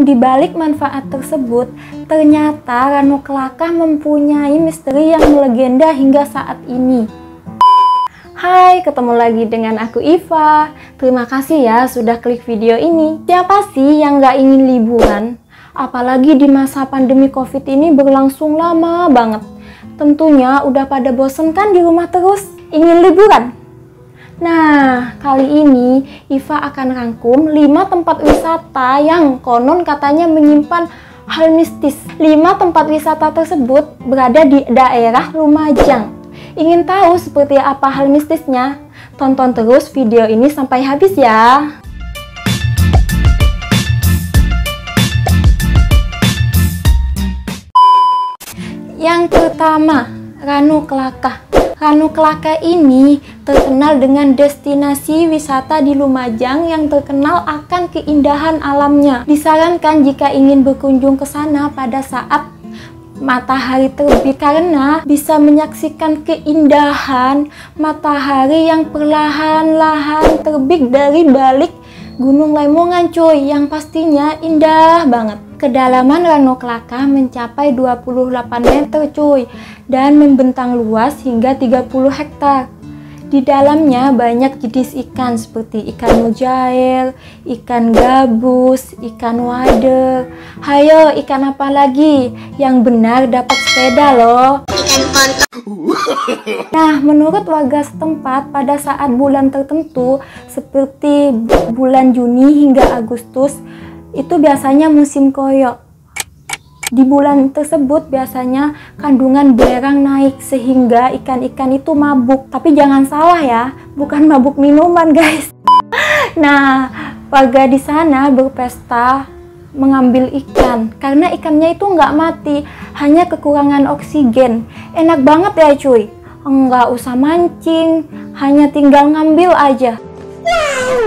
Namun di balik manfaat tersebut, ternyata Ranu Kelaka mempunyai misteri yang melegenda hingga saat ini. Hai, ketemu lagi dengan aku Iva. Terima kasih ya sudah klik video ini. Siapa sih yang gak ingin liburan? Apalagi di masa pandemi COVID ini berlangsung lama banget. Tentunya udah pada bosen kan di rumah terus? Ingin liburan? Nah, kali ini Iva akan rangkum 5 tempat wisata yang konon katanya menyimpan hal mistis. 5 tempat wisata tersebut berada di daerah Lumajang. Ingin tahu seperti apa hal mistisnya? Tonton terus video ini sampai habis ya. Yang pertama, Ranu Kelaka. Ranu Kelaka ini terkenal dengan destinasi wisata di Lumajang yang terkenal akan keindahan alamnya. Disarankan jika ingin berkunjung ke sana pada saat matahari terbit karena bisa menyaksikan keindahan matahari yang perlahan-lahan terbit dari balik Gunung Lemongan cuy, yang pastinya indah banget. Kedalaman Ranu Kelaka mencapai 28 meter cuy dan membentang luas hingga 30 hektar. Di dalamnya banyak jenis ikan seperti ikan mujair, ikan gabus, ikan wader. Hayo, ikan apa lagi? Yang benar dapat sepeda loh. Ikan kontol. Nah, menurut warga setempat pada saat bulan tertentu seperti bulan Juni hingga Agustus itu biasanya musim koyo. Di bulan tersebut biasanya kandungan belerang naik sehingga ikan-ikan itu mabuk. Tapi jangan salah ya, bukan mabuk minuman guys. Nah, warga di sana berpesta mengambil ikan karena ikannya itu nggak mati, hanya kekurangan oksigen. Enak banget ya cuy, nggak usah mancing, hanya tinggal ngambil aja.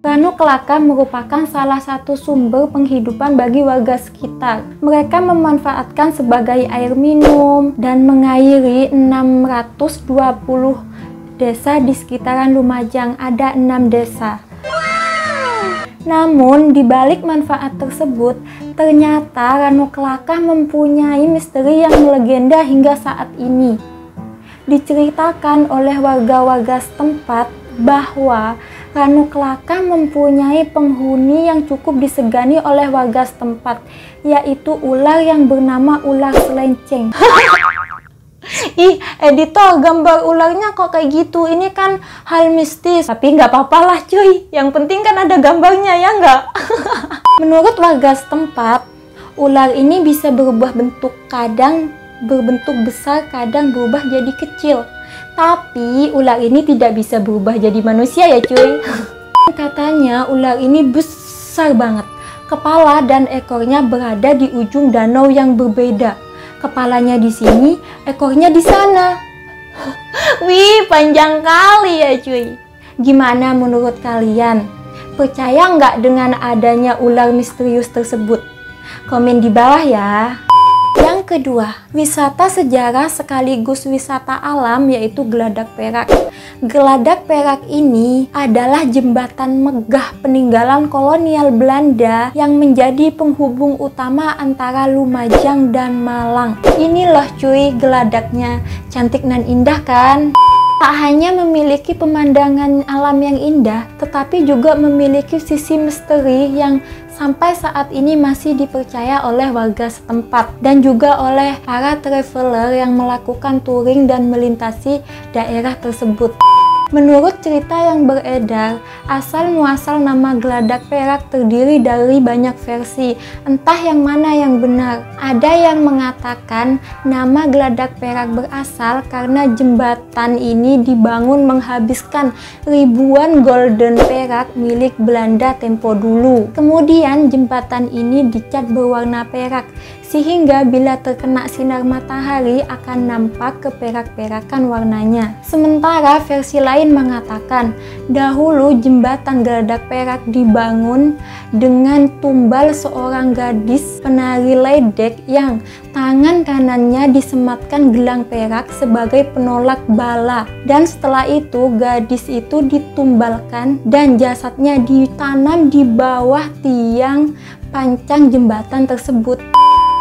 Ranu Kelaka merupakan salah satu sumber penghidupan bagi warga sekitar. Mereka memanfaatkan sebagai air minum dan mengairi 620 desa di sekitaran Lumajang. Ada 6 desa. Namun di balik manfaat tersebut, ternyata Ranu Kelaka mempunyai misteri yang melegenda hingga saat ini. Diceritakan oleh warga-warga setempat bahwa Ranu Kelaka mempunyai penghuni yang cukup disegani oleh warga setempat, yaitu ular yang bernama ular selenceng. Ih, editor, gambar ularnya kok kayak gitu? Ini kan hal mistis. Tapi nggak apa-apa lah cuy, yang penting kan ada gambarnya ya nggak? Menurut warga setempat, ular ini bisa berubah bentuk, kadang berbentuk besar, kadang berubah jadi kecil. Tapi ular ini tidak bisa berubah jadi manusia ya cuy. Katanya ular ini besar banget. Kepala dan ekornya berada di ujung danau yang berbeda. Kepalanya di sini, ekornya di sana. Wih, panjang kali ya cuy. Gimana menurut kalian? Percaya nggak dengan adanya ular misterius tersebut? Komen di bawah ya. Yang kedua, wisata sejarah sekaligus wisata alam yaitu Geladak Perak. Geladak Perak ini adalah jembatan megah peninggalan kolonial Belanda yang menjadi penghubung utama antara Lumajang dan Malang. Ini loh cuy geladaknya, cantik dan indah kan? Tak hanya memiliki pemandangan alam yang indah, tetapi juga memiliki sisi misteri yang sampai saat ini masih dipercaya oleh warga setempat dan juga oleh para traveler yang melakukan touring dan melintasi daerah tersebut. Menurut cerita yang beredar, asal-muasal nama Geladak Perak terdiri dari banyak versi, entah yang mana yang benar. Ada yang mengatakan nama Geladak Perak berasal karena jembatan ini dibangun menghabiskan ribuan golden perak milik Belanda tempo dulu. Kemudian jembatan ini dicat berwarna perak, sehingga bila terkena sinar matahari akan nampak keperak-perakan warnanya. Sementara versi lain mengatakan dahulu jembatan Geladak Perak dibangun dengan tumbal seorang gadis penari ledek yang tangan kanannya disematkan gelang perak sebagai penolak bala, dan setelah itu gadis itu ditumbalkan dan jasadnya ditanam di bawah tiang pancang jembatan tersebut.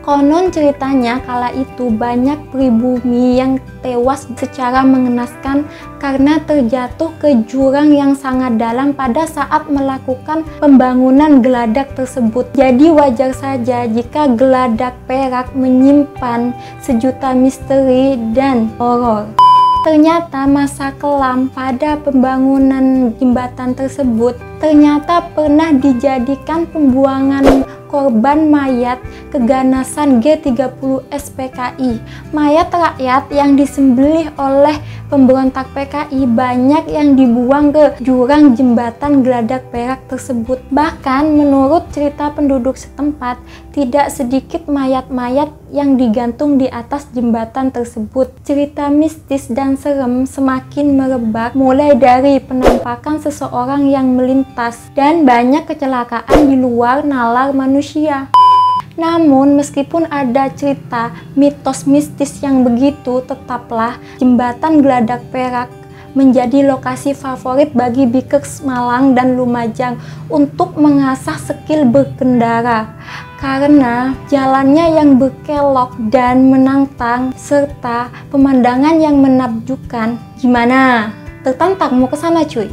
Konon ceritanya kala itu banyak pribumi yang tewas secara mengenaskan karena terjatuh ke jurang yang sangat dalam pada saat melakukan pembangunan geladak tersebut. Jadi wajar saja jika geladak perak menyimpan sejuta misteri dan horor. Ternyata masa kelam pada pembangunan jembatan tersebut ternyata pernah dijadikan pembuangan korban mayat keganasan G30 SPKI. Mayat rakyat yang disembelih oleh pemberontak PKI banyak yang dibuang ke jurang jembatan geladak perak tersebut. Bahkan menurut cerita penduduk setempat, tidak sedikit mayat-mayat yang digantung di atas jembatan tersebut. Cerita mistis dan serem semakin merebak, mulai dari penampakan seseorang yang melintas dan banyak kecelakaan di luar nalar manusia. Namun meskipun ada cerita mitos mistis yang begitu, tetaplah jembatan geladak perak menjadi lokasi favorit bagi bikers Malang dan Lumajang untuk mengasah skill berkendara karena jalannya yang berkelok dan menantang serta pemandangan yang menakjubkan. Gimana? Tertantang mau ke sana cuy?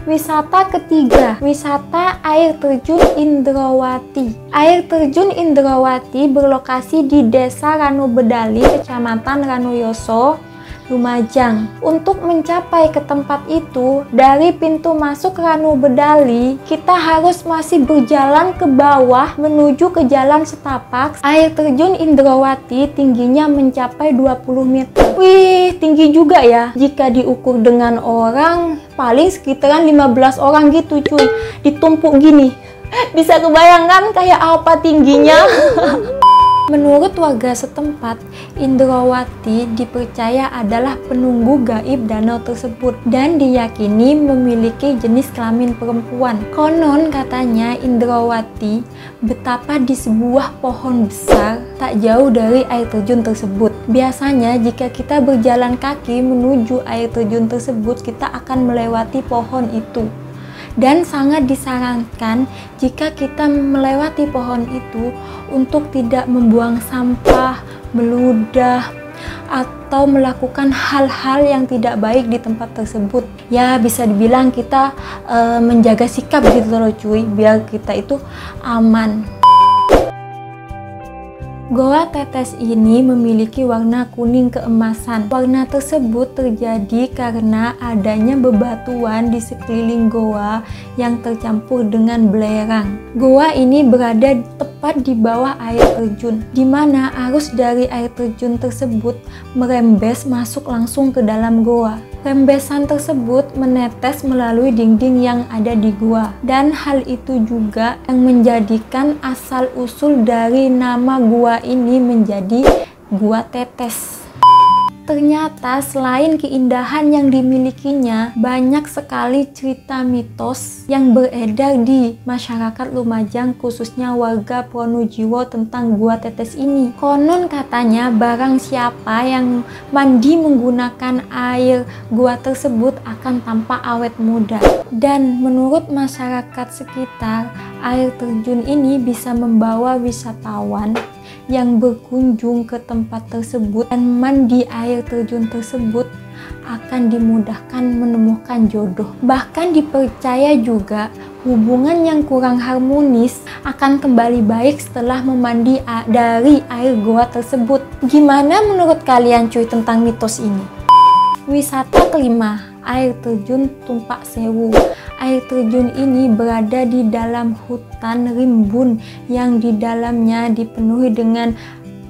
Wisata ketiga, wisata air terjun Indrawati. Air terjun Indrawati berlokasi di Desa Ranubedali, Kecamatan Ranuyoso, Lumajang. Untuk mencapai ke tempat itu, dari pintu masuk Ranubedali, kita harus masih berjalan ke bawah menuju ke jalan setapak. Air terjun Indrawati tingginya mencapai 20 meter. Wih, tinggi juga ya. Jika diukur dengan orang, paling sekitaran 15 orang gitu cuy. Ditumpuk gini. Bisa kebayangkan kayak apa tingginya? Menurut warga setempat, Indrawati dipercaya adalah penunggu gaib danau tersebut dan diyakini memiliki jenis kelamin perempuan. Konon katanya Indrawati betapa di sebuah pohon besar tak jauh dari air terjun tersebut. Biasanya jika kita berjalan kaki menuju air terjun tersebut, kita akan melewati pohon itu. Dan sangat disarankan jika kita melewati pohon itu untuk tidak membuang sampah, meludah, atau melakukan hal-hal yang tidak baik di tempat tersebut. Ya bisa dibilang kita menjaga sikap gitu loh cuy, biar kita itu aman. Goa Tetes ini memiliki warna kuning keemasan. Warna tersebut terjadi karena adanya bebatuan di sekeliling goa yang tercampur dengan belerang. Goa ini berada tepat di bawah air terjun, di mana arus dari air terjun tersebut merembes masuk langsung ke dalam goa. Rembesan tersebut menetes melalui dinding yang ada di gua, dan hal itu juga yang menjadikan asal-usul dari nama gua ini menjadi Gua Tetes. Ternyata selain keindahan yang dimilikinya, banyak sekali cerita mitos yang beredar di masyarakat Lumajang, khususnya warga Pronojiwo tentang Gua Tetes ini. Konon katanya barang siapa yang mandi menggunakan air gua tersebut akan tampak awet muda. Dan menurut masyarakat sekitar, air terjun ini bisa membawa wisatawan yang berkunjung ke tempat tersebut dan mandi air terjun tersebut akan dimudahkan menemukan jodoh. Bahkan dipercaya juga hubungan yang kurang harmonis akan kembali baik setelah memandi dari air goa tersebut. Gimana menurut kalian cuy tentang mitos ini? Wisata kelima, air terjun Tumpak Sewu. Air terjun ini berada di dalam hutan rimbun yang di dalamnya dipenuhi dengan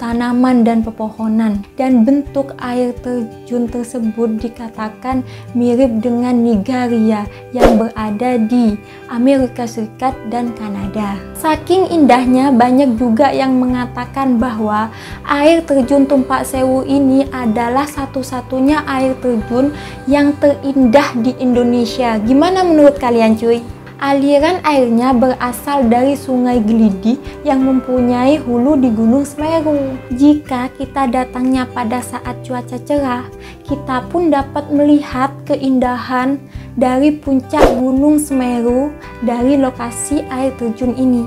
tanaman dan pepohonan, dan bentuk air terjun tersebut dikatakan mirip dengan Nigeria yang berada di Amerika Serikat dan Kanada. Saking indahnya, banyak juga yang mengatakan bahwa air terjun Tumpak Sewu ini adalah satu-satunya air terjun yang terindah di Indonesia. Gimana menurut kalian cuy? Aliran airnya berasal dari Sungai Gelidi yang mempunyai hulu di Gunung Semeru. Jika kita datangnya pada saat cuaca cerah, kita pun dapat melihat keindahan dari puncak Gunung Semeru dari lokasi air terjun ini.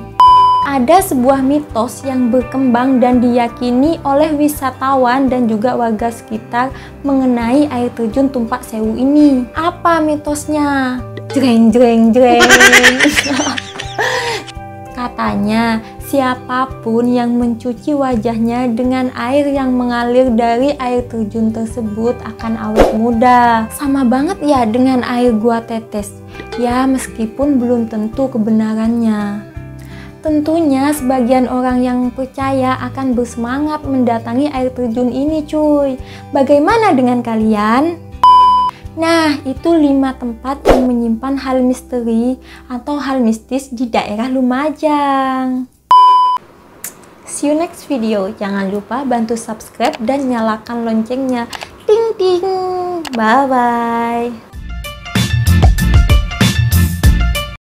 Ada sebuah mitos yang berkembang dan diyakini oleh wisatawan dan juga warga sekitar mengenai air terjun Tumpak Sewu ini. Apa mitosnya? Jreng jreng jreng. Katanya, siapapun yang mencuci wajahnya dengan air yang mengalir dari air terjun tersebut akan awet muda. Sama banget ya dengan air gua tetes. Ya, meskipun belum tentu kebenarannya. Tentunya sebagian orang yang percaya akan bersemangat mendatangi air terjun ini cuy. Bagaimana dengan kalian? Nah, itu 5 tempat yang menyimpan hal misteri atau hal mistis di daerah Lumajang. See you next video. Jangan lupa bantu subscribe dan nyalakan loncengnya. Ting ting. Bye bye.